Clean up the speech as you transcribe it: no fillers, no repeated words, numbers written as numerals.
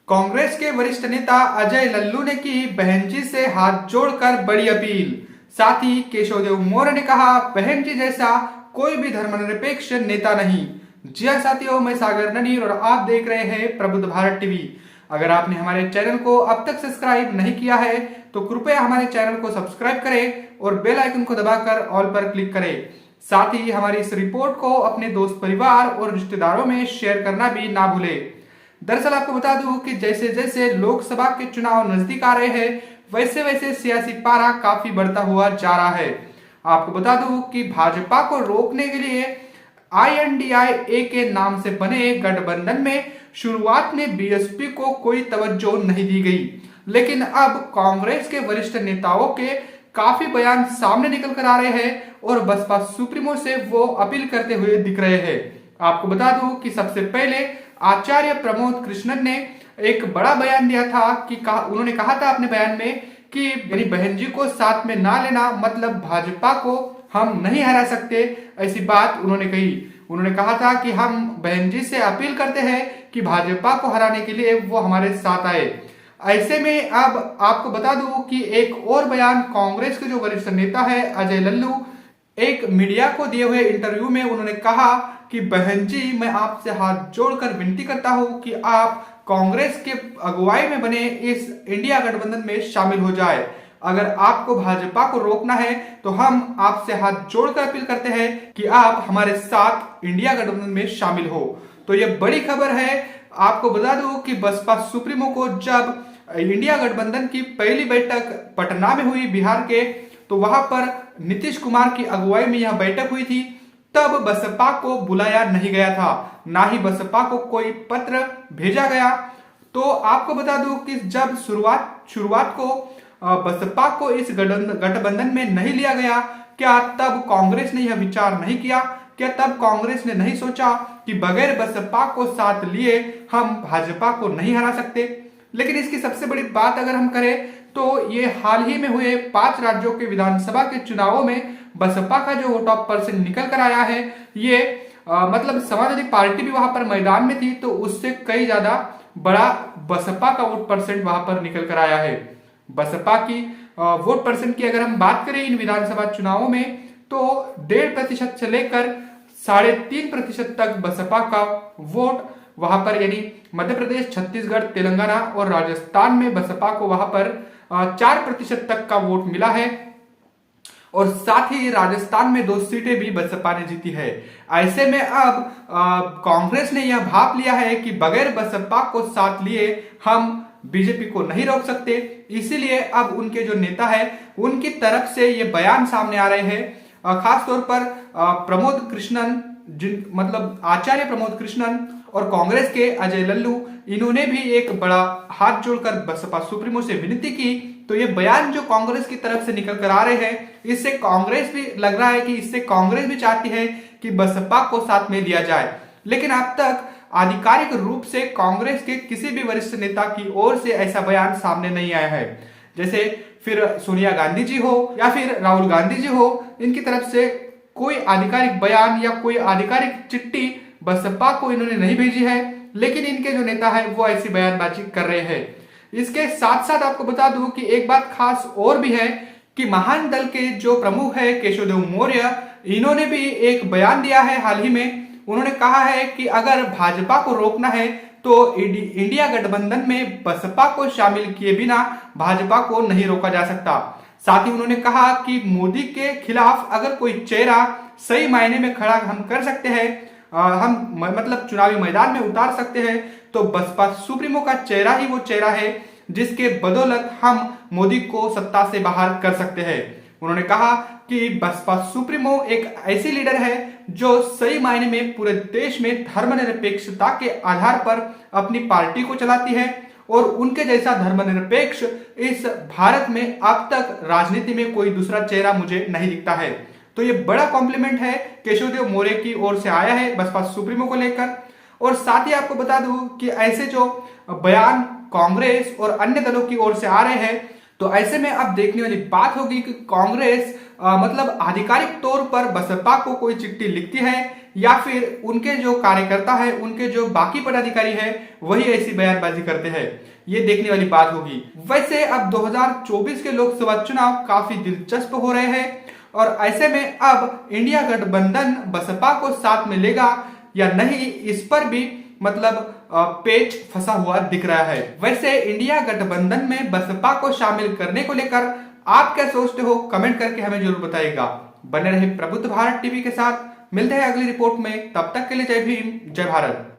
कांग्रेस के वरिष्ठ नेता अजय लल्लू ने की बहन जी से हाथ जोड़कर बड़ी अपील। साथ ही केशवदेव मौर्य ने कहा, बहन जी जैसा कोई भी धर्मनिरपेक्ष नेता नहीं। जी हाँ साथियों, मैं सागर ननीर और आप देख रहे हैं प्रबुद्ध भारत टीवी। अगर आपने हमारे चैनल को अब तक सब्सक्राइब नहीं किया है तो कृपया हमारे चैनल को सब्सक्राइब करें और बेल आइकन को दबाकर ऑल पर क्लिक करें। साथ ही हमारी इस रिपोर्ट को अपने दोस्त परिवार और रिश्तेदारों में शेयर करना भी ना भूलें। दरअसल आपको बता दूं कि जैसे जैसे लोकसभा के चुनाव नजदीक आ रहे हैं वैसे वैसे सियासी पारा काफी बढ़ता हुआ जा रहा है। आपको बता दूं कि भाजपा को रोकने के लिए INDIA के नाम से बने गठबंधन में शुरुआत में बीएसपी को कोई तवज्जो नहीं दी गई, लेकिन अब कांग्रेस के वरिष्ठ नेताओं के काफी बयान सामने निकल कर आ रहे हैं और बसपा सुप्रीमो से वो अपील करते हुए दिख रहे हैं। आपको बता दूं कि सबसे पहले आचार्य प्रमोद कृष्णन ने एक बड़ा बयान दिया था कि उन्होंने कहा था अपने बयान में कि मेरी बहन जी को साथ में ना लेना मतलब भाजपा को हम नहीं हरा सकते, ऐसी बात उन्होंने कही। उन्होंने कहा था कि हम बहन जी से अपील करते हैं कि भाजपा को हराने के लिए वो हमारे साथ आए। ऐसे में अब आपको बता दूं कि एक और बयान कांग्रेस के जो वरिष्ठ नेता है अजय लल्लू, एक मीडिया को दिए हुए इंटरव्यू में उन्होंने कहा कि बहन जी मैं आपसे हाथ जोड़कर विनती करता हूं कि आप कांग्रेस के अगुवाई में बने इस इंडिया गठबंधन में शामिल हो जाए। अगर आपको भाजपा को रोकना है तो हम आपसे हाथ जोड़कर अपील करते हैं कि आप हमारे साथ इंडिया गठबंधन में शामिल हो। तो ये बड़ी खबर है। आपको बता दूं कि बसपा सुप्रीमो को जब इंडिया गठबंधन की पहली बैठक पटना में हुई बिहार के, तो वहां पर नीतीश कुमार की अगुवाई में यह बैठक हुई थी, तब बसपा को बुलाया नहीं गया था, ना ही बसपा को कोई पत्र भेजा गया। तो आपको बता दूं कि जब शुरुआत को बसपा को इस गठबंधन में नहीं लिया गया, क्या तब कांग्रेस ने यह विचार नहीं किया? क्या तब कांग्रेस ने नहीं सोचा कि बगैर बसपा को साथ लिए हम भाजपा को नहीं हरा सकते? लेकिन इसकी सबसे बड़ी बात अगर हम करें तो ये हाल ही में हुए 5 राज्यों के विधानसभा के चुनावों में बसपा का जो वोट ऑफ परसेंट निकल कर आया है, ये मतलब समाजवादी पार्टी भी वहां पर मैदान में थी तो उससे कई ज्यादा बड़ा बसपा का वोट परसेंट वहां पर निकल कर आया है। बसपा की वोट परसेंट की अगर हम बात करें इन विधानसभा चुनावों में तो 1.5% से लेकर 3.5% तक बसपा का वोट वहां पर, यानी मध्य प्रदेश, छत्तीसगढ़, तेलंगाना और राजस्थान में बसपा को वहां पर 4% तक का वोट मिला है और साथ ही राजस्थान में 2 सीटें भी बसपा ने जीती है। ऐसे में अब कांग्रेस ने यह भाप लिया है कि बगैर बसपा को साथ लिए हम बीजेपी को नहीं रोक सकते, इसीलिए अब उनके जो नेता है उनकी तरफ से ये बयान सामने आ रहे हैं। खासतौर पर प्रमोद कृष्णन, मतलब आचार्य प्रमोद कृष्णन और कांग्रेस के अजय लल्लू, इन्होंने भी एक बड़ा हाथ जोड़कर बसपा सुप्रीमो से विनती की। तो ये बयान जो कांग्रेस की तरफ से निकल कर आ रहे हैं, इससे कांग्रेस भी लग रहा है कि इससे कांग्रेस भी चाहती है कि बसपा को साथ में लिया जाए। लेकिन अब तक आधिकारिक रूप से कांग्रेस के किसी भी वरिष्ठ नेता की ओर से ऐसा बयान सामने नहीं आया है। जैसे फिर सोनिया गांधी जी हो या फिर राहुल गांधी जी हो, इनकी तरफ से कोई आधिकारिक बयान या कोई आधिकारिक चिट्ठी बसपा को इन्होंने नहीं भेजी है, लेकिन इनके जो नेता है वो ऐसी बयानबाजी कर रहे हैं। इसके साथ साथ आपको बता दूं कि एक बात खास और भी है कि महान दल के जो प्रमुख है केशवदेव मौर्य, इन्होंने भी एक बयान दिया है हाल ही में। उन्होंने कहा है कि अगर भाजपा को रोकना है तो इंडिया गठबंधन में बसपा को शामिल किए बिना भाजपा को नहीं रोका जा सकता। साथ ही उन्होंने कहा कि मोदी के खिलाफ अगर कोई चेहरा सही मायने में खड़ा हम कर सकते हैं, हम मतलब चुनावी मैदान में उतार सकते हैं, तो बसपा सुप्रीमो का चेहरा ही वो चेहरा है जिसके बदौलत हम मोदी को सत्ता से बाहर कर सकते हैं। उन्होंने कहा कि बसपा सुप्रीमो एक ऐसी लीडर है जो सही मायने में पूरे देश में धर्मनिरपेक्षता के आधार पर अपनी पार्टी को चलाती है और उनके जैसा धर्मनिरपेक्ष इस भारत में अब तक राजनीति में कोई दूसरा चेहरा मुझे नहीं दिखता है। तो ये बड़ा कॉम्प्लीमेंट है केशवदेव मौर्य की ओर से आया है बसपा सुप्रीमो को लेकर। और साथ ही आपको बता दूं कि ऐसे जो बयान कांग्रेस और अन्य दलों की ओर से आ रहे हैं, तो ऐसे में अब देखने वाली बात होगी कि कांग्रेस मतलब आधिकारिक तौर पर बसपा को कोई चिट्ठी लिखती है या फिर उनके जो कार्यकर्ता है, उनके जो बाकी पदाधिकारी है, वही ऐसी बयानबाजी करते हैं। ये देखने वाली बात होगी। वैसे अब 2024 के लोकसभा चुनाव काफी दिलचस्प हो रहे हैं और ऐसे में अब इंडिया गठबंधन बसपा को साथ में लेगा या नहीं, इस पर भी पेच फंसा हुआ दिख रहा है। वैसे इंडिया गठबंधन में बसपा को शामिल करने को लेकर आप क्या सोचते हो, कमेंट करके हमें जरूर बताइएगा। बने रहे प्रबुद्ध भारत टीवी के साथ, मिलते हैं अगली रिपोर्ट में, तब तक के लिए जय भीम, जय भारत।